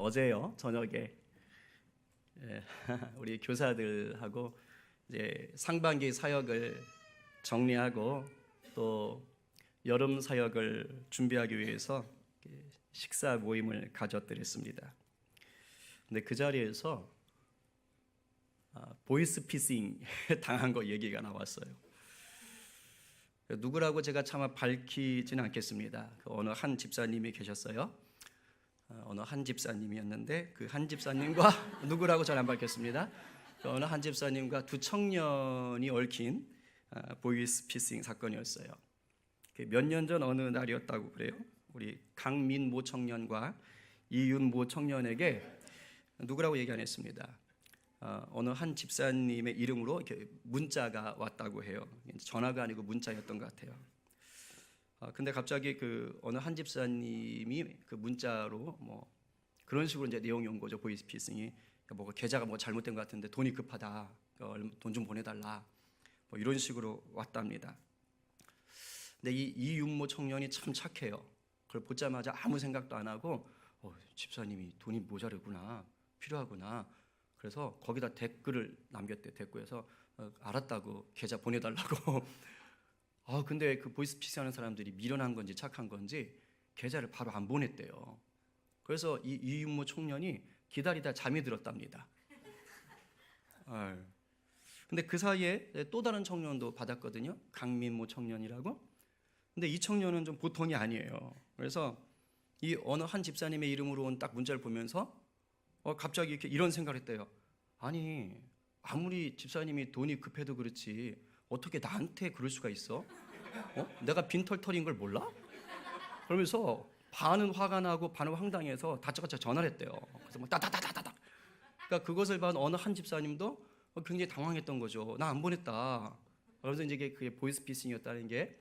어제요 저녁에 우리 교사들하고 이제 상반기 사역을 정리하고 또 여름 사역을 준비하기 위해서 식사 모임을 가졌더랬습니다. 근데 그 자리에서 보이스피싱 당한 거 얘기가 나왔어요. 누구라고 제가 차마 밝히지는 않겠습니다. 어느 한 집사님이 계셨어요. 어느 한 집사님이었는데 그 한 집사님과 누구라고 잘 안 밝혔습니다. 그 어느 한 집사님과 두 청년이 얽힌 보이스피싱 사건이었어요. 몇 년 전 어느 날이었다고 그래요. 우리 강민모 청년과 이윤모 청년에게 누구라고 얘기 안 했습니다. 어느 한 집사님의 이름으로 이렇게 문자가 왔다고 해요. 전화가 아니고 문자였던 것 같아요. 근데 갑자기 그 어느 한 집사님이 그 문자로 뭐 그런 식으로 이제 내용이 온 거죠. 보이스피싱이 뭐 계좌가 뭐 잘못된 것 같은데 돈이 급하다, 돈 좀 보내달라, 뭐 이런 식으로 왔답니다. 근데 이 이윤모 청년이 참 착해요. 그걸 보자마자 아무 생각도 안 하고 집사님이 돈이 모자르구나, 필요하구나. 그래서 거기다 댓글을 남겼대. 댓글에서 알았다고 계좌 보내달라고. 근데 그 보이스피싱하는 사람들이 미련한 건지 착한 건지 계좌를 바로 안 보냈대요. 그래서 이 이윤모 청년이 기다리다 잠이 들었답니다. 근데 그 사이에 또 다른 청년도 받았거든요. 강민모 청년이라고. 근데 이 청년은 좀 보통이 아니에요. 그래서 이 어느 한 집사님의 이름으로 온 딱 문자를 보면서 갑자기 이렇게 이런 생각을 했대요. 아니, 아무리 집사님이 돈이 급해도 그렇지 어떻게 나한테 그럴 수가 있어? 내가 빈털털인 걸 몰라? 그러면서 반은 화가 나고 반은 황당해서 다짜고짜 전화를 했대요. 그래서 뭐 따다다다다다. 그러니까 그것을 본 어느 한 집사님도 굉장히 당황했던 거죠. 나 안 보냈다. 그래서 이제 그게 보이스피싱이었다는 게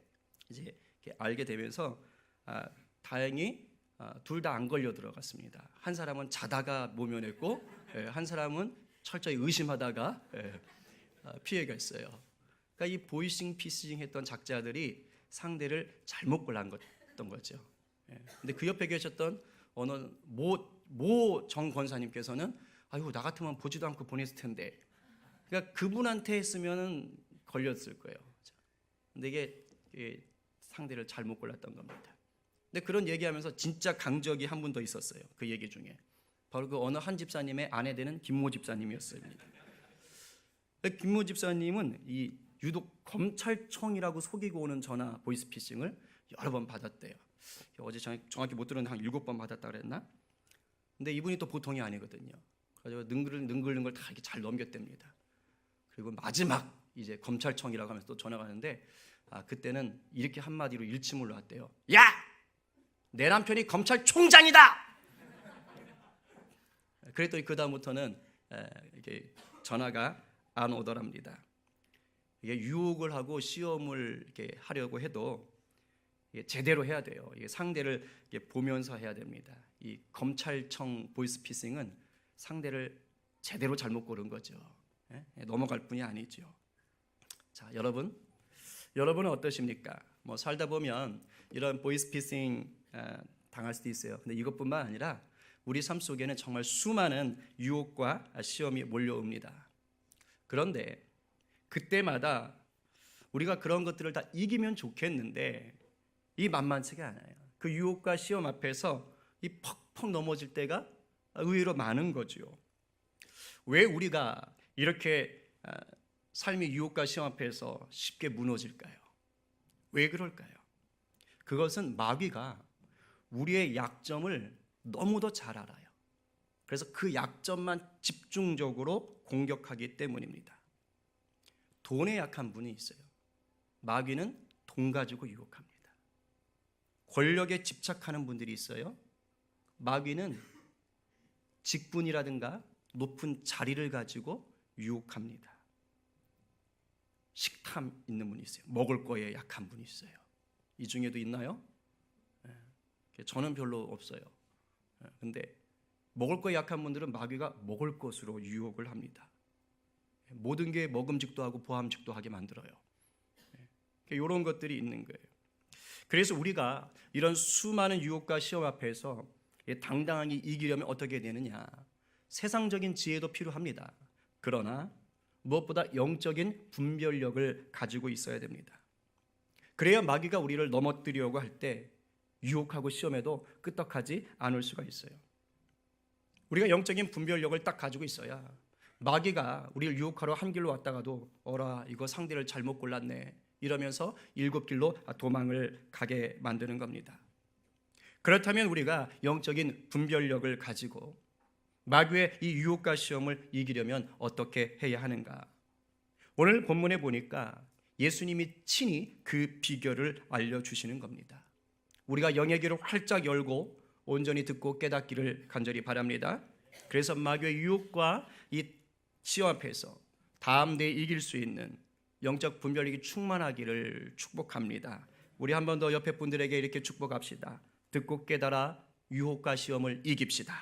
이제 알게 되면서 다행히 둘 다 안 걸려 들어갔습니다. 한 사람은 자다가 모면했고 한 사람은 철저히 의심하다가 피해갔어요. 그러니까 이 보이스피싱 했던 작자들이 상대를 잘못 골랐던 거죠. 근데 그 옆에 계셨던 어느 모 정 권사님께서는 아유, 나 같으면 보지도 않고 보냈을 텐데. 그러니까 그분한테 했으면 걸렸을 거예요. 근데 이게 상대를 잘못 골랐던 겁니다. 근데 그런 얘기하면서 진짜 강적이 한 분 더 있었어요. 그 얘기 중에 바로 그 어느 한 집사님의 아내 되는 김모 집사님이었습니다. 김모 집사님은 이 유독 검찰청이라고 속이고 오는 전화 보이스피싱을 여러 번 받았대요. 어제 정확히 못 들었는데 한 7번 받았다 그랬나? 근데 이분이 또 보통이 아니거든요. 그래서 능글능글 다 이렇게 잘 넘겼답니다. 그리고 마지막 이제 검찰청이라고 하면서 또 전화가 왔는데 그때는 이렇게 한마디로 일침을 놨대요. 야! 내 남편이 검찰총장이다! 그랬더니 그 다음부터는 이게 전화가 안 오더랍니다. 이게 유혹을 하고 시험을 이렇게 하려고 해도 이게 제대로 해야 돼요. 이게 상대를 이렇게 보면서 해야 됩니다. 이 검찰청 보이스피싱은 상대를 제대로 잘못 고른 거죠. 넘어갈 뿐이 아니죠. 자, 여러분은 어떠십니까? 뭐 살다 보면 이런 보이스피싱 당할 수도 있어요. 근데 이것뿐만 아니라 우리 삶 속에는 정말 수많은 유혹과 시험이 몰려옵니다. 그런데 그때마다 우리가 그런 것들을 다 이기면 좋겠는데 이 만만치가 않아요. 그 유혹과 시험 앞에서 이 퍽퍽 넘어질 때가 의외로 많은 거죠. 왜 우리가 이렇게 삶의 유혹과 시험 앞에서 쉽게 무너질까요? 왜 그럴까요? 그것은 마귀가 우리의 약점을 너무도 잘 알아요. 그래서 그 약점만 집중적으로 공격하기 때문입니다. 돈에 약한 분이 있어요. 마귀는 돈 가지고 유혹합니다. 권력에 집착하는 분들이 있어요. 마귀는 직분이라든가 높은 자리를 가지고 유혹합니다. 식탐 있는 분이 있어요. 먹을 거에 약한 분이 있어요. 이 중에도 있나요? 저는 별로 없어요. 근데 먹을 거에 약한 분들은 마귀가 먹을 것으로 유혹을 합니다. 모든 게 먹음직도 하고 보함직도 하게 만들어요. 이런 것들이 있는 거예요. 그래서 우리가 이런 수많은 유혹과 시험 앞에서 당당하게 이기려면 어떻게 되느냐? 세상적인 지혜도 필요합니다. 그러나 무엇보다 영적인 분별력을 가지고 있어야 됩니다. 그래야 마귀가 우리를 넘어뜨리려고 할 때 유혹하고 시험해도 끄떡하지 않을 수가 있어요. 우리가 영적인 분별력을 딱 가지고 있어야 마귀가 우리를 유혹하러 한 길로 왔다가도 어라 이거 상대를 잘못 골랐네 이러면서 7길로 도망을 가게 만드는 겁니다. 그렇다면 우리가 영적인 분별력을 가지고 마귀의 이 유혹과 시험을 이기려면 어떻게 해야 하는가? 오늘 본문에 보니까 예수님이 친히 그 비결을 알려주시는 겁니다. 우리가 영의 귀를 활짝 열고 온전히 듣고 깨닫기를 간절히 바랍니다. 그래서 마귀의 유혹과 이 시험 앞에서 담대히 이길 수 있는 영적 분별력이 충만하기를 축복합니다. 우리 한 번 더 옆에 분들에게 이렇게 축복합시다. 듣고 깨달아 유혹과 시험을 이깁시다.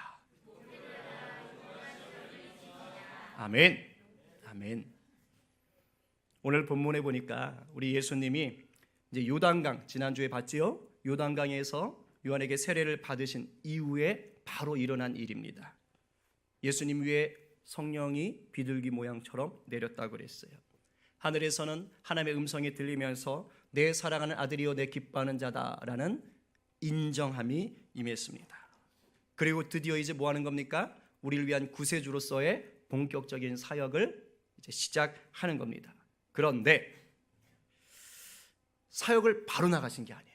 아멘. 아멘. 오늘 본문에 보니까 우리 예수님이 이제 요단강 지난주에 봤지요? 요단강에서 요한에게 세례를 받으신 이후에 바로 일어난 일입니다. 예수님 위에 성령이 비둘기 모양처럼 내렸다고 그랬어요. 하늘에서는 하나님의 음성이 들리면서 내 사랑하는 아들이요 내 기뻐하는 자다라는 인정함이 임했습니다. 그리고 드디어 이제 뭐 하는 겁니까? 우리를 위한 구세주로서의 본격적인 사역을 이제 시작하는 겁니다. 그런데 사역을 바로 나가신 게 아니에요.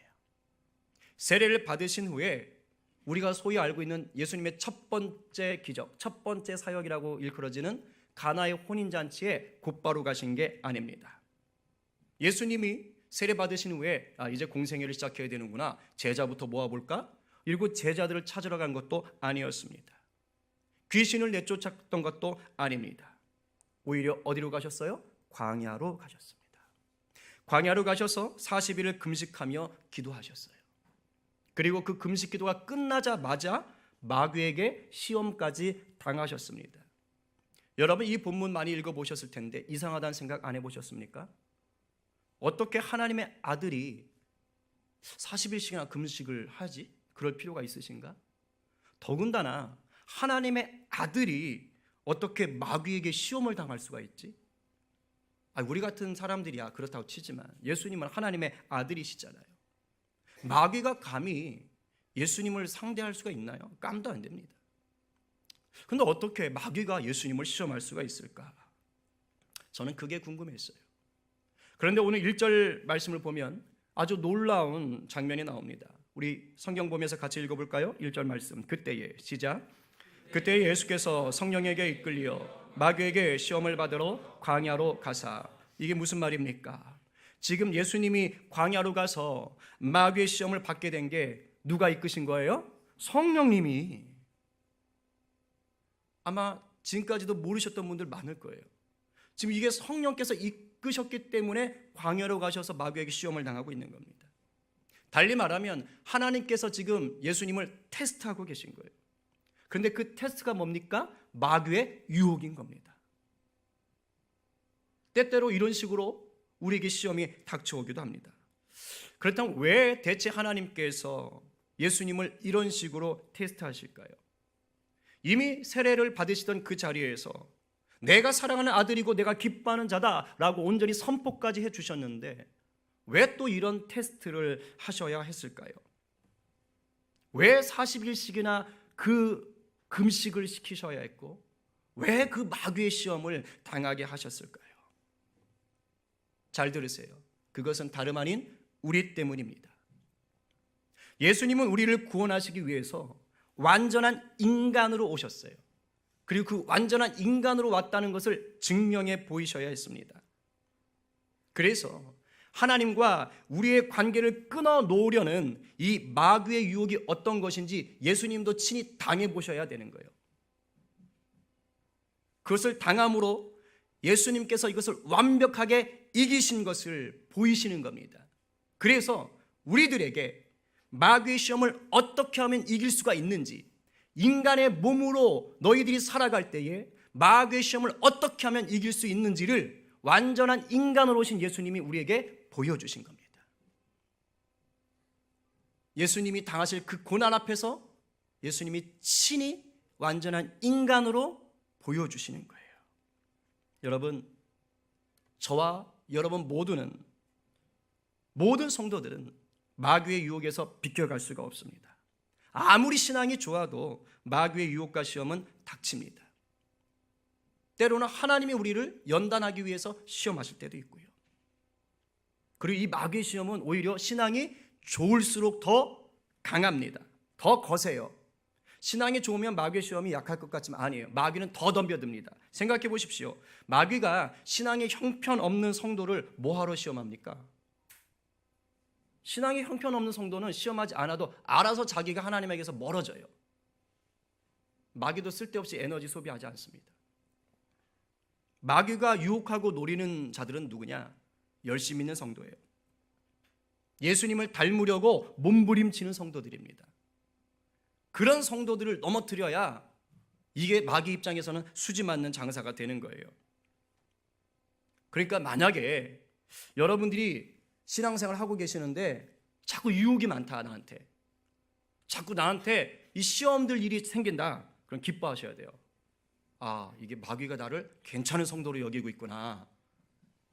세례를 받으신 후에 우리가 소위 알고 있는 예수님의 첫 번째 기적, 첫 번째 사역이라고 일컬어지는 가나의 혼인잔치에 곧바로 가신 게 아닙니다. 예수님이 세례 받으신 후에 이제 공생애를 시작해야 되는구나, 제자부터 모아볼까? 이러고 제자들을 찾으러 간 것도 아니었습니다. 귀신을 내쫓았던 것도 아닙니다. 오히려 어디로 가셨어요? 광야로 가셨습니다. 광야로 가셔서 40일을 금식하며 기도하셨어요. 그리고 그 금식 기도가 끝나자마자 마귀에게 시험까지 당하셨습니다. 여러분 이 본문 많이 읽어보셨을 텐데 이상하다는 생각 안 해보셨습니까? 어떻게 하나님의 아들이 40일씩이나 금식을 하지? 그럴 필요가 있으신가? 더군다나 하나님의 아들이 어떻게 마귀에게 시험을 당할 수가 있지? 우리 같은 사람들이야 그렇다고 치지만 예수님은 하나님의 아들이시잖아요. 마귀가 감히 예수님을 상대할 수가 있나요? 깜도 안 됩니다. 근데 어떻게 마귀가 예수님을 시험할 수가 있을까? 저는 그게 궁금했어요. 그런데 오늘 1절 말씀을 보면 아주 놀라운 장면이 나옵니다. 우리 성경 보면서 같이 읽어볼까요? 1절 말씀. 그때에 시작. 그때 예수께서 성령에게 이끌려 마귀에게 시험을 받으러 광야로 가사. 이게 무슨 말입니까? 지금 예수님이 광야로 가서 마귀의 시험을 받게 된 게 누가 이끄신 거예요? 성령님이. 아마 지금까지도 모르셨던 분들 많을 거예요. 지금 이게 성령께서 이끄셨기 때문에 광야로 가셔서 마귀에게 시험을 당하고 있는 겁니다. 달리 말하면 하나님께서 지금 예수님을 테스트하고 계신 거예요. 그런데 그 테스트가 뭡니까? 마귀의 유혹인 겁니다. 때때로 이런 식으로 우리에게 시험이 닥쳐오기도 합니다. 그렇다면 왜 대체 하나님께서 예수님을 이런 식으로 테스트하실까요? 이미 세례를 받으시던 그 자리에서 내가 사랑하는 아들이고 내가 기뻐하는 자다라고 온전히 선포까지 해주셨는데 왜 또 이런 테스트를 하셔야 했을까요? 왜 40일씩이나 그 금식을 시키셔야 했고 왜 그 마귀의 시험을 당하게 하셨을까요? 잘 들으세요. 그것은 다름 아닌 우리 때문입니다. 예수님은 우리를 구원하시기 위해서 완전한 인간으로 오셨어요. 그리고 그 완전한 인간으로 왔다는 것을 증명해 보이셔야 했습니다. 그래서 하나님과 우리의 관계를 끊어놓으려는 이 마귀의 유혹이 어떤 것인지 예수님도 친히 당해보셔야 되는 거예요. 그것을 당함으로 예수님께서 이것을 완벽하게 이기신 것을 보이시는 겁니다. 그래서 우리들에게 마귀의 시험을 어떻게 하면 이길 수가 있는지, 인간의 몸으로 너희들이 살아갈 때에 마귀의 시험을 어떻게 하면 이길 수 있는지를 완전한 인간으로 오신 예수님이 우리에게 보여주신 겁니다. 예수님이 당하실 그 고난 앞에서 예수님이 친히 완전한 인간으로 보여주시는 거예요. 여러분, 저와 여러분 모든 성도들은 마귀의 유혹에서 비껴갈 수가 없습니다. 아무리 신앙이 좋아도 마귀의 유혹과 시험은 닥칩니다. 때로는 하나님이 우리를 연단하기 위해서 시험하실 때도 있고요. 그리고 이 마귀의 시험은 오히려 신앙이 좋을수록 더 강합니다. 더 거세요. 신앙이 좋으면 마귀의 시험이 약할 것 같지만 아니에요. 마귀는 더 덤벼듭니다. 생각해 보십시오. 마귀가 신앙의 형편없는 성도를 뭐하러 시험합니까? 신앙의 형편없는 성도는 시험하지 않아도 알아서 자기가 하나님에게서 멀어져요. 마귀도 쓸데없이 에너지 소비하지 않습니다. 마귀가 유혹하고 노리는 자들은 누구냐? 열심히 있는 성도예요. 예수님을 닮으려고 몸부림치는 성도들입니다. 그런 성도들을 넘어뜨려야 이게 마귀 입장에서는 수지 맞는 장사가 되는 거예요. 그러니까 만약에 여러분들이 신앙생활을 하고 계시는데 자꾸 유혹이 많다, 자꾸 나한테 이 시험들 일이 생긴다, 그럼 기뻐하셔야 돼요. 아, 이게 마귀가 나를 괜찮은 성도로 여기고 있구나.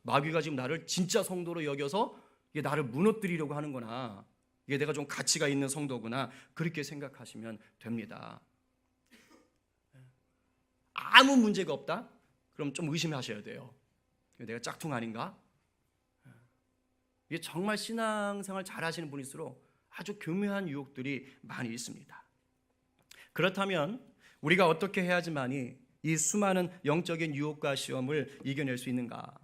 마귀가 지금 나를 진짜 성도로 여겨서 이게 나를 무너뜨리려고 하는구나. 이게 내가 좀 가치가 있는 성도구나. 그렇게 생각하시면 됩니다. 아무 문제가 없다? 그럼 좀 의심하셔야 돼요. 내가 짝퉁 아닌가? 이게 정말 신앙생활 잘 하시는 분일수록 아주 교묘한 유혹들이 많이 있습니다. 그렇다면 우리가 어떻게 해야지만이 이 수많은 영적인 유혹과 시험을 이겨낼 수 있는가?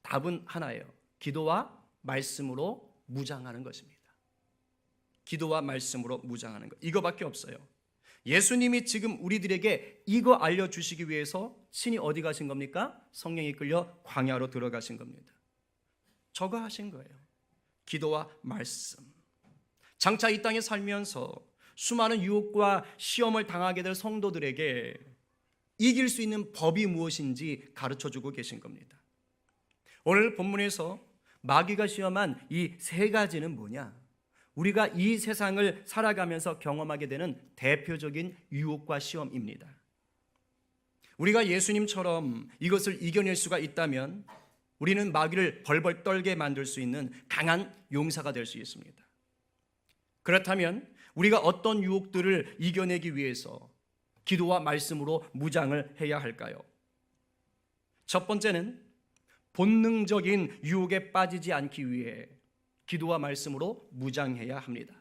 답은 하나예요. 기도와 말씀으로 무장하는 것입니다. 기도와 말씀으로 무장하는 것. 이거밖에 없어요. 예수님이 지금 우리들에게 이거 알려주시기 위해서 친히 어디 가신 겁니까? 성령이 끌려 광야로 들어가신 겁니다. 저거 하신 거예요. 기도와 말씀. 장차 이 땅에 살면서 수많은 유혹과 시험을 당하게 될 성도들에게 이길 수 있는 법이 무엇인지 가르쳐주고 계신 겁니다. 오늘 본문에서 마귀가 시험한 이 세 가지는 뭐냐? 우리가 이 세상을 살아가면서 경험하게 되는 대표적인 유혹과 시험입니다. 우리가 예수님처럼 이것을 이겨낼 수가 있다면 우리는 마귀를 벌벌 떨게 만들 수 있는 강한 용사가 될 수 있습니다. 그렇다면 우리가 어떤 유혹들을 이겨내기 위해서 기도와 말씀으로 무장을 해야 할까요? 첫 번째는 본능적인 유혹에 빠지지 않기 위해 기도와 말씀으로 무장해야 합니다.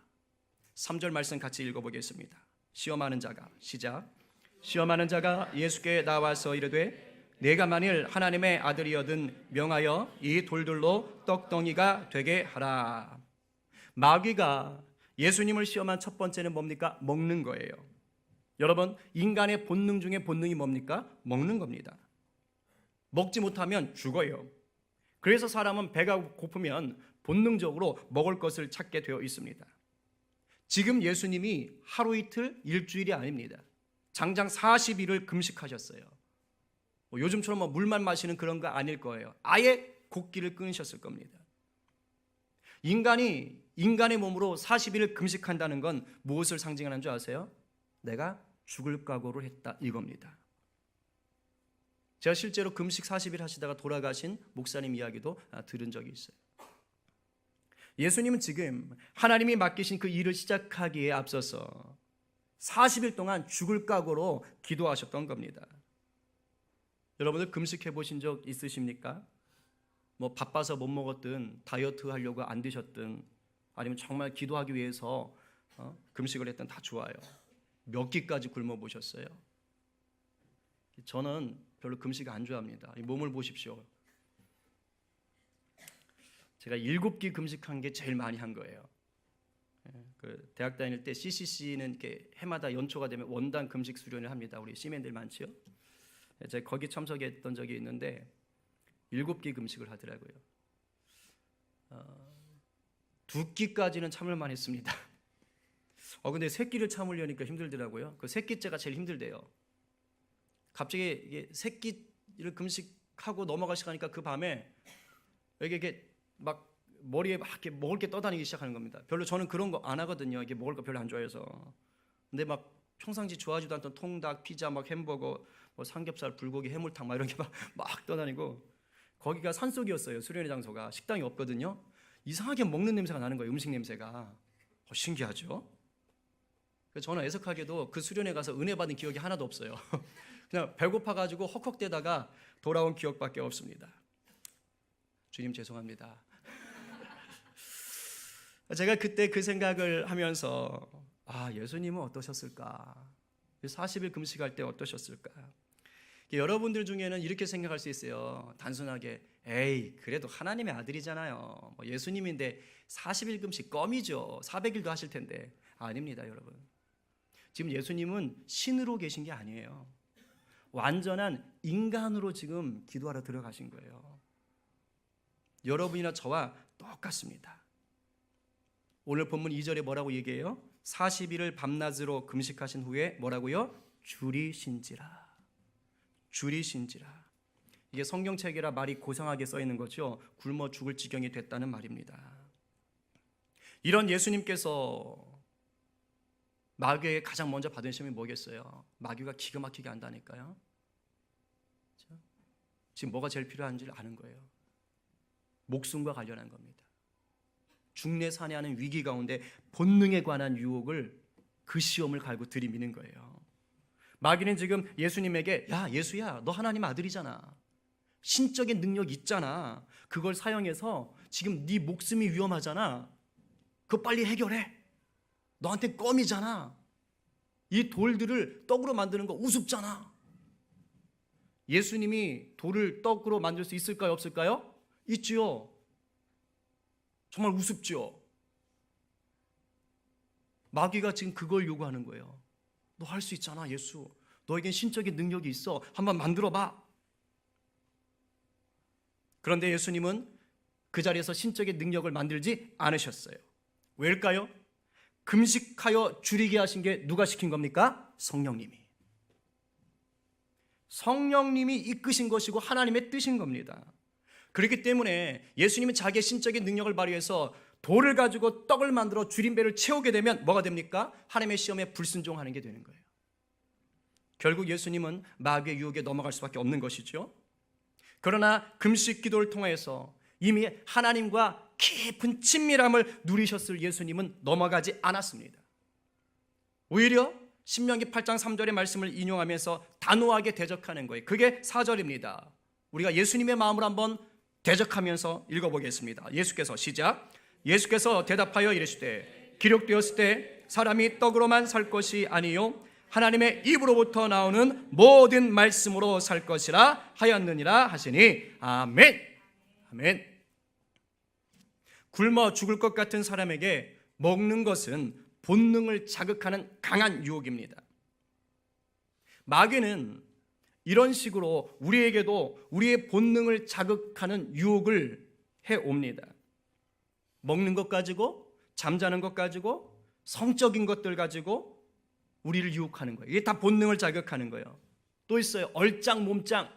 3절 말씀 같이 읽어보겠습니다. 시험하는 자가, 시작. 시험하는 자가 예수께 나와서 이르되 내가 만일 하나님의 아들이거든 명하여 이 돌들로 떡덩이가 되게 하라. 마귀가 예수님을 시험한 첫 번째는 뭡니까? 먹는 거예요. 여러분, 인간의 본능 중에 본능이 뭡니까? 먹는 겁니다. 먹지 못하면 죽어요. 그래서 사람은 배가 고프면 본능적으로 먹을 것을 찾게 되어 있습니다. 지금 예수님이 하루 이틀, 일주일이 아닙니다. 장장 40일을 금식하셨어요. 요즘처럼 물만 마시는 그런 거 아닐 거예요. 아예 곡기를 끊으셨을 겁니다. 인간의 몸으로 40일을 금식한다는 건 무엇을 상징하는 줄 아세요? 내가 죽을 각오를 했다, 이겁니다. 제가 실제로 금식 40일 하시다가 돌아가신 목사님 이야기도 들은 적이 있어요. 예수님은 지금 하나님이 맡기신 그 일을 시작하기에 앞서서 40일 동안 죽을 각오로 기도하셨던 겁니다. 여러분들 금식해 보신 적 있으십니까? 뭐 바빠서 못 먹었든 다이어트 하려고 안 드셨든 아니면 정말 기도하기 위해서 금식을 했든 다 좋아요. 몇 끼까지 굶어 보셨어요? 저는 별로 금식 안 좋아합니다. 이 몸을 보십시오. 제가 7끼 금식한 게 제일 많이 한 거예요. 그 대학 다닐 때 CCC는 이렇게 해마다 연초가 되면 원단 금식 수련을 합니다. 우리 시민들 많지요. 제가 거기 참석했던 적이 있는데 7끼 금식을 하더라고요. 2끼까지는 참을만 했습니다. 근데 3끼를 참으려니까 힘들더라고요. 그 3끼째가 제일 힘들대요. 갑자기 이게 3끼를 금식하고 넘어가시니까 그 밤에 이게 막 머리에 막 이렇게 먹을 게 떠다니기 시작하는 겁니다. 별로 저는 그런 거 안 하거든요. 이게 먹을 거 별로 안 좋아해서. 근데 막 평상시 좋아하지도 않던 통닭, 피자, 막 햄버거, 뭐 삼겹살, 불고기, 해물탕 막 이런 게 막 떠다니고, 거기가 산속이었어요. 수련회 장소가. 식당이 없거든요. 이상하게 먹는 냄새가 나는 거예요. 음식 냄새가. 신기하죠? 그래서 저는 애석하게도 그 수련회 가서 은혜 받은 기억이 하나도 없어요. 그냥 배고파가지고 헉헉대다가 돌아온 기억밖에 없습니다. 주님 죄송합니다. 제가 그때 그 생각을 하면서 예수님은 어떠셨을까? 40일 금식할 때 어떠셨을까? 여러분들 중에는 이렇게 생각할 수 있어요. 단순하게 에이 그래도 하나님의 아들이잖아요. 예수님인데 40일 금식 껌이죠. 400일도 하실 텐데. 아닙니다, 여러분. 지금 예수님은 신으로 계신 게 아니에요. 완전한 인간으로 지금 기도하러 들어가신 거예요. 여러분이나 저와 똑같습니다. 오늘 본문 2절에 뭐라고 얘기해요? 40일을 밤낮으로 금식하신 후에 뭐라고요? 줄이신지라. 줄이신지라. 이게 성경책이라 말이 고상하게 써 있는 거죠. 굶어 죽을 지경이 됐다는 말입니다. 이런 예수님께서 마귀에게 가장 먼저 받은 시험이 뭐겠어요? 마귀가 기가 막히게 한다니까요. 지금 뭐가 제일 필요한지를 아는 거예요. 목숨과 관련한 겁니다. 중내산해하는 위기 가운데 본능에 관한 유혹을 그 시험을 갈고 들이미는 거예요. 마귀는 지금 예수님에게 야 예수야 너 하나님 아들이잖아. 신적인 능력 있잖아. 그걸 사용해서 지금 네 목숨이 위험하잖아. 그거 빨리 해결해. 너한테 껌이잖아. 이 돌들을 떡으로 만드는 거 우습잖아. 예수님이 돌을 떡으로 만들 수 있을까요? 없을까요? 있지요. 정말 우습죠. 마귀가 지금 그걸 요구하는 거예요. 너 할 수 있잖아 예수. 너에겐 신적인 능력이 있어. 한번 만들어봐. 그런데 예수님은 그 자리에서 신적인 능력을 만들지 않으셨어요. 왜일까요? 금식하여 줄이게 하신 게 누가 시킨 겁니까? 성령님이. 성령님이 이끄신 것이고 하나님의 뜻인 겁니다. 그렇기 때문에 예수님은 자기의 신적인 능력을 발휘해서 돌을 가지고 떡을 만들어 줄임배를 채우게 되면 뭐가 됩니까? 하나님의 시험에 불순종하는 게 되는 거예요. 결국 예수님은 마귀의 유혹에 넘어갈 수밖에 없는 것이죠. 그러나 금식 기도를 통해서 이미 하나님과 깊은 친밀함을 누리셨을 예수님은 넘어가지 않았습니다. 오히려 신명기 8장 3절의 말씀을 인용하면서 단호하게 대적하는 거예요. 그게 4절입니다. 우리가 예수님의 마음을 한번 대적하면서 읽어보겠습니다. 예수께서 시작. 예수께서 대답하여 이르시되 기록되었을 때 사람이 떡으로만 살 것이 아니요 하나님의 입으로부터 나오는 모든 말씀으로 살 것이라 하였느니라 하시니 아멘. 아멘. 굶어 죽을 것 같은 사람에게 먹는 것은 본능을 자극하는 강한 유혹입니다. 마귀는 이런 식으로 우리에게도 우리의 본능을 자극하는 유혹을 해옵니다. 먹는 것 가지고, 잠자는 것 가지고, 성적인 것들 가지고 우리를 유혹하는 거예요. 이게 다 본능을 자극하는 거예요. 또 있어요. 얼짱, 몸짱.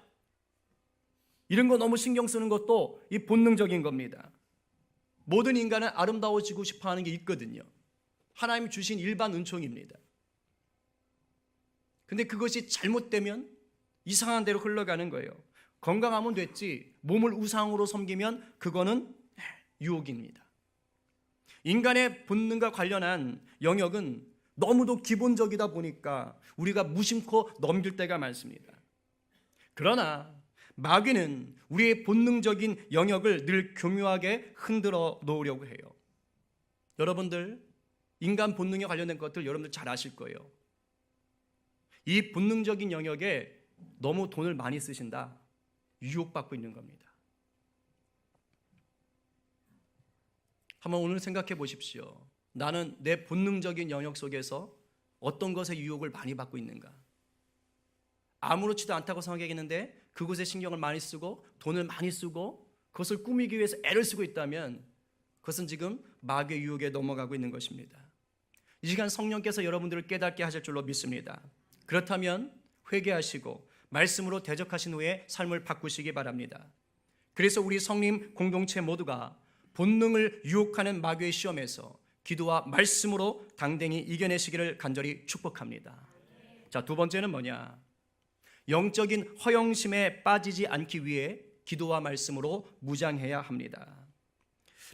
이런 거 너무 신경 쓰는 것도 이 본능적인 겁니다. 모든 인간은 아름다워지고 싶어 하는 게 있거든요. 하나님 주신 일반 은총입니다. 근데 그것이 잘못되면 이상한 대로 흘러가는 거예요. 건강하면 됐지 몸을 우상으로 섬기면 그거는 유혹입니다. 인간의 본능과 관련한 영역은 너무도 기본적이다 보니까 우리가 무심코 넘길 때가 많습니다. 그러나 마귀는 우리의 본능적인 영역을 늘 교묘하게 흔들어 놓으려고 해요. 여러분들 인간 본능에 관련된 것들 여러분들 잘 아실 거예요. 이 본능적인 영역에 너무 돈을 많이 쓰신다. 유혹받고 있는 겁니다. 한번 오늘 생각해 보십시오. 나는 내 본능적인 영역 속에서 어떤 것에 유혹을 많이 받고 있는가? 아무렇지도 않다고 생각했는데 그곳에 신경을 많이 쓰고 돈을 많이 쓰고 그것을 꾸미기 위해서 애를 쓰고 있다면 그것은 지금 마귀의 유혹에 넘어가고 있는 것입니다. 이 시간 성령께서 여러분들을 깨닫게 하실 줄로 믿습니다. 그렇다면 회개하시고 말씀으로 대적하신 후에 삶을 바꾸시기 바랍니다. 그래서 우리 성림 공동체 모두가 본능을 유혹하는 마귀의 시험에서 기도와 말씀으로 당당히 이겨내시기를 간절히 축복합니다. 자, 두 번째는 뭐냐? 영적인 허영심에 빠지지 않기 위해 기도와 말씀으로 무장해야 합니다.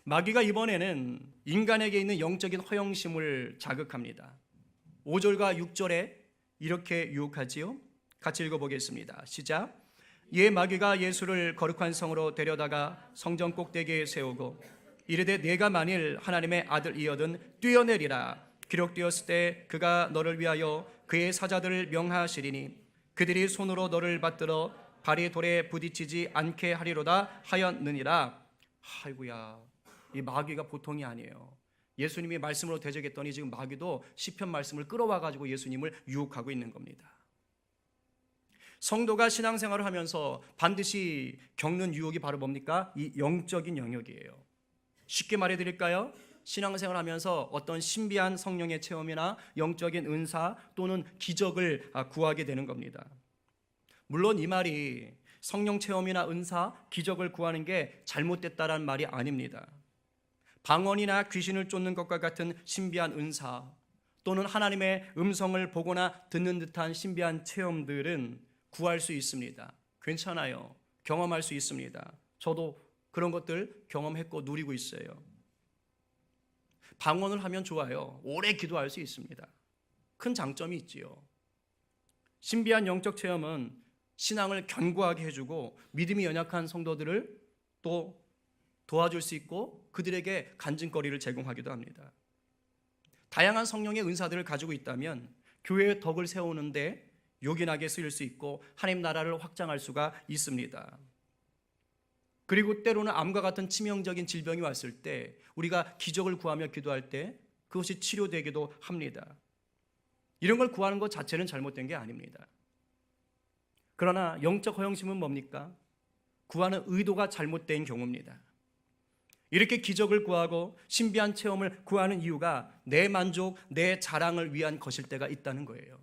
마귀가 이번에는 인간에게 있는 영적인 허영심을 자극합니다. 5절과 6절에 이렇게 유혹하지요. 같이 읽어보겠습니다. 시작. 이에 마귀가 예수를 거룩한 성으로 데려다가 성전 꼭대기에 세우고 이르되 내가 만일 하나님의 아들이거든 뛰어내리라. 기록되었을 때 그가 너를 위하여 그의 사자들을 명하시리니 그들이 손으로 너를 받들어 발이 돌에 부딪히지 않게 하리로다 하였느니라. 아이고야, 이 마귀가 보통이 아니에요. 예수님이 말씀으로 대적했더니 지금 마귀도 시편 말씀을 끌어와 가지고 예수님을 유혹하고 있는 겁니다. 성도가 신앙생활을 하면서 반드시 겪는 유혹이 바로 뭡니까? 이 영적인 영역이에요. 쉽게 말해 드릴까요? 신앙생활을 하면서 어떤 신비한 성령의 체험이나 영적인 은사 또는 기적을 구하게 되는 겁니다. 물론 이 말이 성령 체험이나 은사, 기적을 구하는 게 잘못됐다라는 말이 아닙니다. 방언이나 귀신을 쫓는 것과 같은 신비한 은사 또는 하나님의 음성을 보거나 듣는 듯한 신비한 체험들은 구할 수 있습니다. 괜찮아요. 경험할 수 있습니다. 저도 그런 것들 경험했고 누리고 있어요. 방언을 하면 좋아요. 오래 기도할 수 있습니다. 큰 장점이 있지요. 신비한 영적 체험은 신앙을 견고하게 해주고 믿음이 연약한 성도들을 또 도와줄 수 있고 그들에게 간증거리를 제공하기도 합니다. 다양한 성령의 은사들을 가지고 있다면 교회의 덕을 세우는데 요긴하게 쓰일 수 있고 하나님 나라를 확장할 수가 있습니다. 그리고 때로는 암과 같은 치명적인 질병이 왔을 때 우리가 기적을 구하며 기도할 때 그것이 치료되기도 합니다. 이런 걸 구하는 것 자체는 잘못된 게 아닙니다. 그러나 영적 허영심은 뭡니까? 구하는 의도가 잘못된 경우입니다. 이렇게 기적을 구하고 신비한 체험을 구하는 이유가 내 만족, 내 자랑을 위한 것일 때가 있다는 거예요.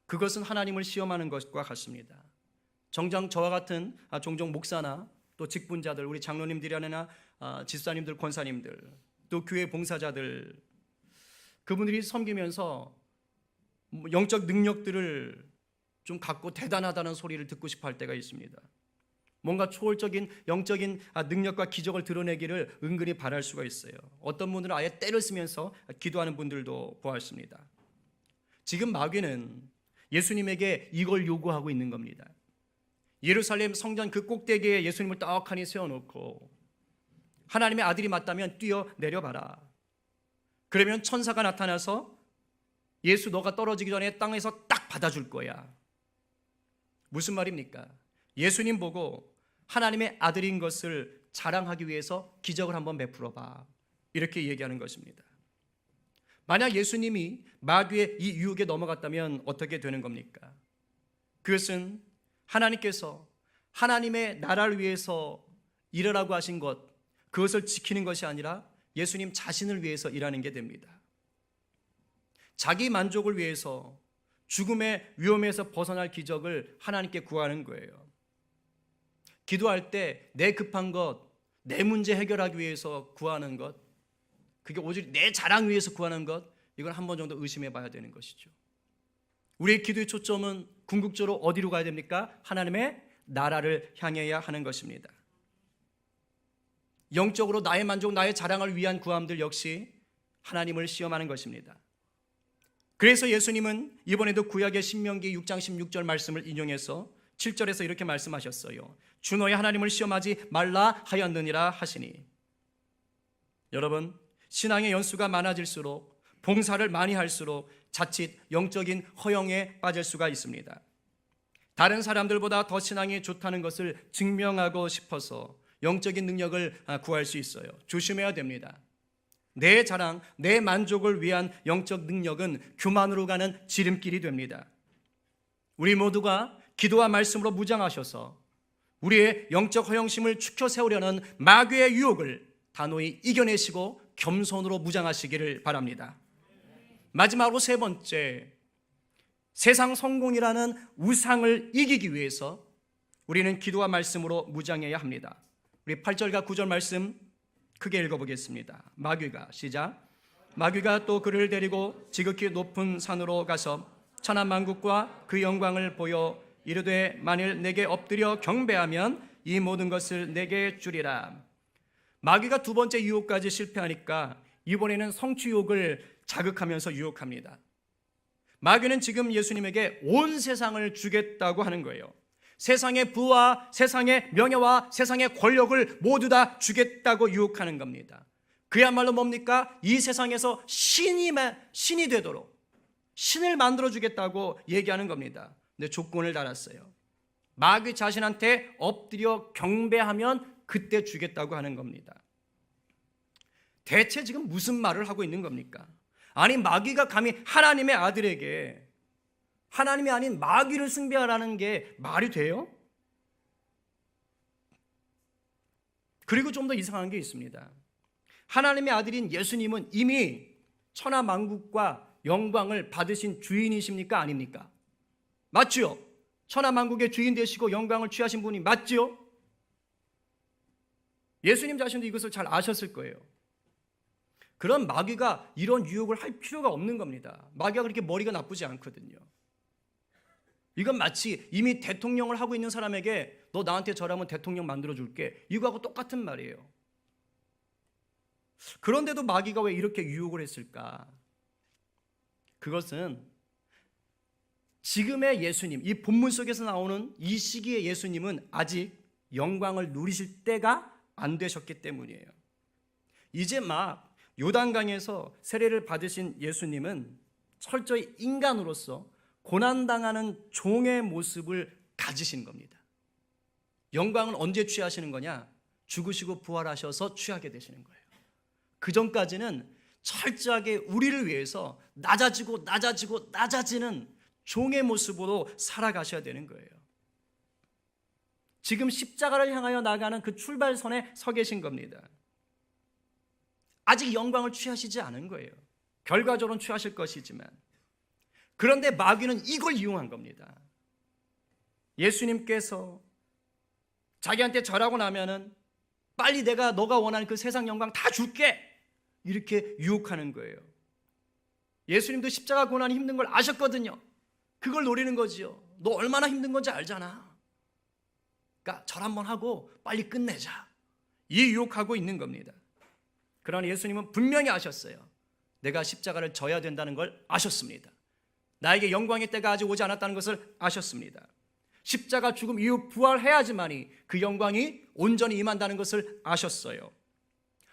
그것은 하나님을 시험하는 것과 같습니다. 정작 저와 같은 종종 목사나 또 직분자들, 우리 장로님들이나 집사님들, 권사님들, 또 교회 봉사자들, 그분들이 섬기면서 영적 능력들을 좀 갖고 대단하다는 소리를 듣고 싶어 할 때가 있습니다. 뭔가 초월적인 영적인 능력과 기적을 드러내기를 은근히 바랄 수가 있어요. 어떤 분들은 아예 때를 쓰면서 기도하는 분들도 보았습니다. 지금 마귀는 예수님에게 이걸 요구하고 있는 겁니다. 예루살렘 성전 그 꼭대기에 예수님을 떡하니 세워놓고 하나님의 아들이 맞다면 뛰어내려봐라. 그러면 천사가 나타나서 예수 너가 떨어지기 전에 땅에서 딱 받아줄 거야. 무슨 말입니까? 예수님 보고 하나님의 아들인 것을 자랑하기 위해서 기적을 한번 베풀어봐. 이렇게 얘기하는 것입니다. 만약 예수님이 마귀의 이 유혹에 넘어갔다면 어떻게 되는 겁니까? 그것은 하나님께서 하나님의 나라를 위해서 일하라고 하신 것, 그것을 지키는 것이 아니라 예수님 자신을 위해서 일하는 게 됩니다. 자기 만족을 위해서 죽음의 위험에서 벗어날 기적을 하나님께 구하는 거예요. 기도할 때 내 급한 것, 내 문제 해결하기 위해서 구하는 것, 그게 오직 내 자랑 위해서 구하는 것, 이건 한 번 정도 의심해 봐야 되는 것이죠. 우리의 기도의 초점은 궁극적으로 어디로 가야 됩니까? 하나님의 나라를 향해야 하는 것입니다. 영적으로 나의 만족, 나의 자랑을 위한 구함들 역시 하나님을 시험하는 것입니다. 그래서 예수님은 이번에도 구약의 신명기 6장 16절 말씀을 인용해서 7절에서 이렇게 말씀하셨어요. 주 너의 하나님을 시험하지 말라 하였느니라 하시니. 여러분, 신앙의 연수가 많아질수록, 봉사를 많이 할수록 자칫 영적인 허영에 빠질 수가 있습니다. 다른 사람들보다 더 신앙이 좋다는 것을 증명하고 싶어서 영적인 능력을 구할 수 있어요. 조심해야 됩니다. 내 자랑, 내 만족을 위한 영적 능력은 교만으로 가는 지름길이 됩니다. 우리 모두가 기도와 말씀으로 무장하셔서 우리의 영적 허영심을 축혀 세우려는 마귀의 유혹을 단호히 이겨내시고 겸손으로 무장하시기를 바랍니다. 마지막으로 세 번째, 세상 성공이라는 우상을 이기기 위해서 우리는 기도와 말씀으로 무장해야 합니다. 우리 8절과 9절 말씀 크게 읽어보겠습니다. 마귀가, 시작. 마귀가 또 그를 데리고 지극히 높은 산으로 가서 천하만국과 그 영광을 보여 이르되 만일 내게 엎드려 경배하면 이 모든 것을 내게 주리라. 마귀가 두 번째 유혹까지 실패하니까 이번에는 성취 유혹을 자극하면서 유혹합니다. 마귀는 지금 예수님에게 온 세상을 주겠다고 하는 거예요. 세상의 부와 세상의 명예와 세상의 권력을 모두 다 주겠다고 유혹하는 겁니다. 그야말로 뭡니까? 이 세상에서 신이 되도록 신을 만들어 주겠다고 얘기하는 겁니다. 근데 조건을 달았어요. 마귀 자신한테 엎드려 경배하면 그때 주겠다고 하는 겁니다. 대체 지금 무슨 말을 하고 있는 겁니까? 아니, 마귀가 감히 하나님의 아들에게 하나님이 아닌 마귀를 숭배하라는 게 말이 돼요? 그리고 좀 더 이상한 게 있습니다. 하나님의 아들인 예수님은 이미 천하만국과 영광을 받으신 주인이십니까? 아닙니까? 맞죠? 천하만국의 주인 되시고 영광을 취하신 분이 맞죠? 예수님 자신도 이것을 잘 아셨을 거예요. 그런 마귀가 이런 유혹을 할 필요가 없는 겁니다. 마귀가 그렇게 머리가 나쁘지 않거든요. 이건 마치 이미 대통령을 하고 있는 사람에게 너 나한테 절하면 대통령 만들어줄게, 이거하고 똑같은 말이에요. 그런데도 마귀가 왜 이렇게 유혹을 했을까? 그것은 지금의 예수님, 이 본문 속에서 나오는 이 시기의 예수님은 아직 영광을 누리실 때가 안 되셨기 때문이에요. 이제 막 요단강에서 세례를 받으신 예수님은 철저히 인간으로서 고난당하는 종의 모습을 가지신 겁니다. 영광은 언제 취하시는 거냐? 죽으시고 부활하셔서 취하게 되시는 거예요. 그 전까지는 철저하게 우리를 위해서 낮아지는 종의 모습으로 살아가셔야 되는 거예요. 지금 십자가를 향하여 나가는 그 출발선에 서 계신 겁니다. 아직 영광을 취하시지 않은 거예요. 결과적으로는 취하실 것이지만. 그런데 마귀는 이걸 이용한 겁니다. 예수님께서 자기한테 절하고 나면은 빨리 너가 원하는 그 세상 영광 다 줄게, 이렇게 유혹하는 거예요. 예수님도 십자가 고난이 힘든 걸 아셨거든요. 그걸 노리는 거지요. 너 얼마나 힘든 건지 알잖아. 그러니까 절 한번 하고 빨리 끝내자, 이 유혹하고 있는 겁니다. 그러나 예수님은 분명히 아셨어요. 내가 십자가를 져야 된다는 걸 아셨습니다. 나에게 영광의 때가 아직 오지 않았다는 것을 아셨습니다. 십자가 죽음 이후 부활해야지만이 그 영광이 온전히 임한다는 것을 아셨어요.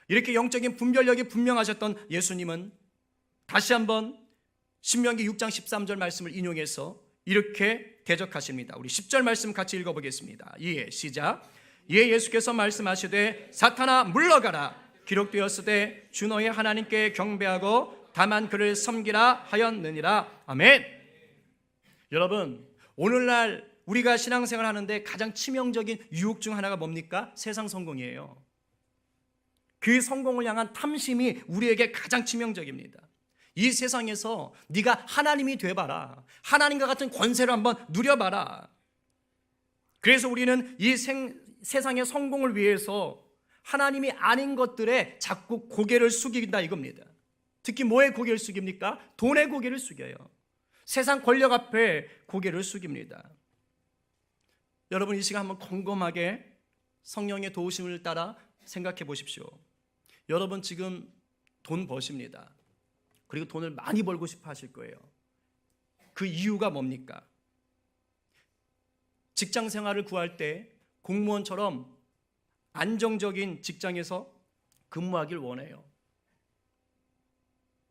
이렇게 영적인 분별력이 분명하셨던 예수님은 다시 한번 신명기 6장 13절 말씀을 인용해서 이렇게 대적하십니다. 우리 10절 말씀 같이 읽어보겠습니다. 예, 시작. 예, 예수께서 말씀하시되 사탄아 물러가라. 기록되었으되 주 너의 하나님께 경배하고 다만 그를 섬기라 하였느니라. 아멘. 여러분, 오늘날 우리가 신앙생활 하는데 가장 치명적인 유혹 중 하나가 뭡니까? 세상 성공이에요. 그 성공을 향한 탐심이 우리에게 가장 치명적입니다. 이 세상에서 네가 하나님이 돼봐라, 하나님과 같은 권세를 한번 누려봐라. 그래서 우리는 이 세상의 성공을 위해서 하나님이 아닌 것들에 자꾸 고개를 숙인다 이겁니다. 특히 뭐에 고개를 숙입니까? 돈에 고개를 숙여요. 세상 권력 앞에 고개를 숙입니다. 여러분, 이 시간 한번 곰곰하게 성령의 도우심을 따라 생각해 보십시오. 여러분 지금 돈 버십니다. 그리고 돈을 많이 벌고 싶어 하실 거예요. 그 이유가 뭡니까? 직장 생활을 구할 때 공무원처럼 안정적인 직장에서 근무하길 원해요.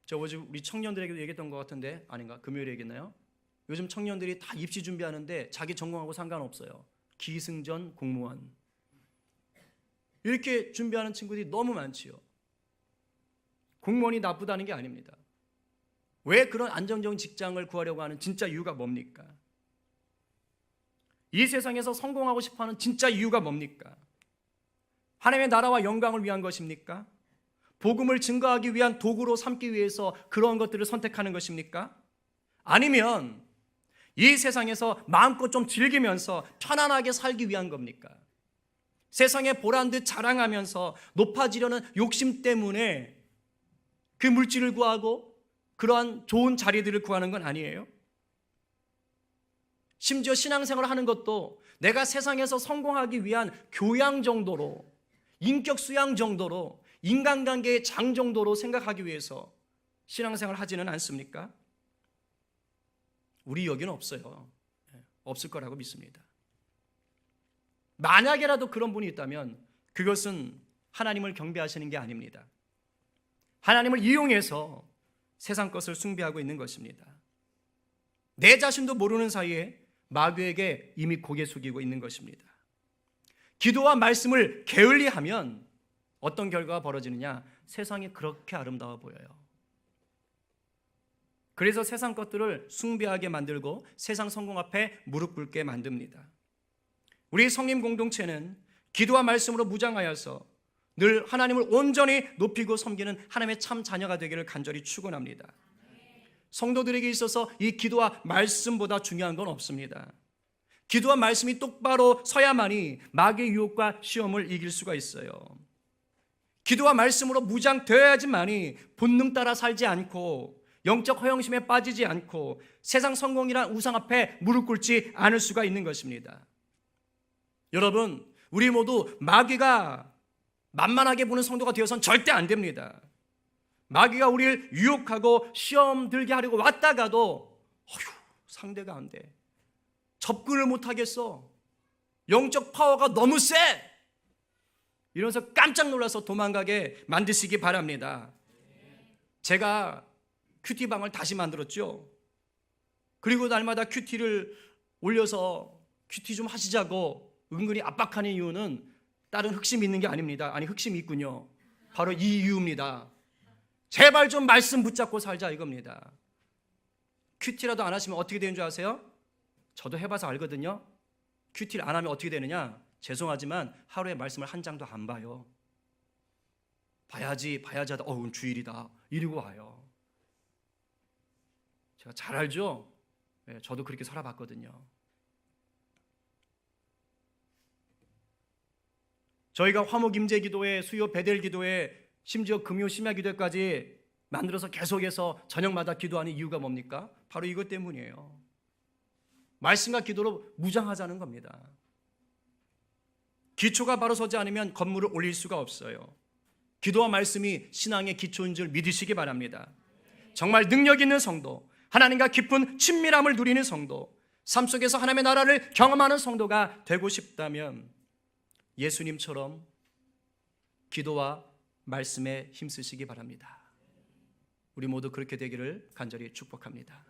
저 어제 우리 청년들에게도 얘기했던 것 같은데 아닌가? 금요일에 얘기했나요? 요즘 청년들이 다 입시 준비하는데 자기 전공하고 상관없어요. 기승전 공무원 이렇게 준비하는 친구들이 너무 많지요. 공무원이 나쁘다는 게 아닙니다. 왜 그런 안정적인 직장을 구하려고 하는 진짜 이유가 뭡니까? 이 세상에서 성공하고 싶어하는 진짜 이유가 뭡니까? 하나님의 나라와 영광을 위한 것입니까? 복음을 증거하기 위한 도구로 삼기 위해서 그런 것들을 선택하는 것입니까? 아니면 이 세상에서 마음껏 좀 즐기면서 편안하게 살기 위한 겁니까? 세상에 보란 듯 자랑하면서 높아지려는 욕심 때문에 그 물질을 구하고 그러한 좋은 자리들을 구하는 건 아니에요. 심지어 신앙생활을 하는 것도 내가 세상에서 성공하기 위한 교양 정도로, 인격 수양 정도로, 인간관계의 장 정도로 생각하기 위해서 신앙생활을 하지는 않습니까? 우리 여기는 없어요. 없을 거라고 믿습니다. 만약에라도 그런 분이 있다면 그것은 하나님을 경배하시는 게 아닙니다. 하나님을 이용해서 세상 것을 숭배하고 있는 것입니다. 내 자신도 모르는 사이에 마귀에게 이미 고개 숙이고 있는 것입니다. 기도와 말씀을 게을리하면 어떤 결과가 벌어지느냐? 세상이 그렇게 아름다워 보여요. 그래서 세상 것들을 숭배하게 만들고 세상 성공 앞에 무릎 꿇게 만듭니다. 우리 성림 공동체는 기도와 말씀으로 무장하여서 늘 하나님을 온전히 높이고 섬기는 하나님의 참 자녀가 되기를 간절히 축원합니다. 성도들에게 있어서 이 기도와 말씀보다 중요한 건 없습니다. 기도와 말씀이 똑바로 서야만이 마귀의 유혹과 시험을 이길 수가 있어요. 기도와 말씀으로 무장되어야지만이 본능 따라 살지 않고 영적 허영심에 빠지지 않고 세상 성공이란 우상 앞에 무릎 꿇지 않을 수가 있는 것입니다. 여러분, 우리 모두 마귀가 만만하게 보는 성도가 되어서는 절대 안 됩니다. 마귀가 우리를 유혹하고 시험 들게 하려고 왔다가도 상대가 안 돼. 접근을 못 하겠어. 영적 파워가 너무 세. 이러면서 깜짝 놀라서 도망가게 만드시기 바랍니다. 제가 큐티방을 다시 만들었죠. 그리고 날마다 큐티를 올려서 큐티 좀 하시자고 은근히 압박하는 이유는 다른 흑심이 있는 게 아닙니다. 아니, 흑심이 있군요. 바로 이 이유입니다. 제발 좀 말씀 붙잡고 살자 이겁니다. 큐티라도 안 하시면 어떻게 되는 줄 아세요? 저도 해봐서 알거든요. 큐티를 안 하면 어떻게 되느냐? 죄송하지만 하루에 말씀을 한 장도 안 봐요. 봐야지 하다 오늘 주일이다 이러고 와요. 제가 잘 알죠? 네, 저도 그렇게 살아봤거든요. 저희가 화목 임재 기도회, 수요 베델 기도회, 심지어 금요 심야 기도회까지 만들어서 계속해서 저녁마다 기도하는 이유가 뭡니까? 바로 이것 때문이에요. 말씀과 기도로 무장하자는 겁니다. 기초가 바로 서지 않으면 건물을 올릴 수가 없어요. 기도와 말씀이 신앙의 기초인 줄 믿으시기 바랍니다. 정말 능력 있는 성도, 하나님과 깊은 친밀함을 누리는 성도, 삶 속에서 하나님의 나라를 경험하는 성도가 되고 싶다면 예수님처럼 기도와 말씀에 힘쓰시기 바랍니다. 우리 모두 그렇게 되기를 간절히 축복합니다.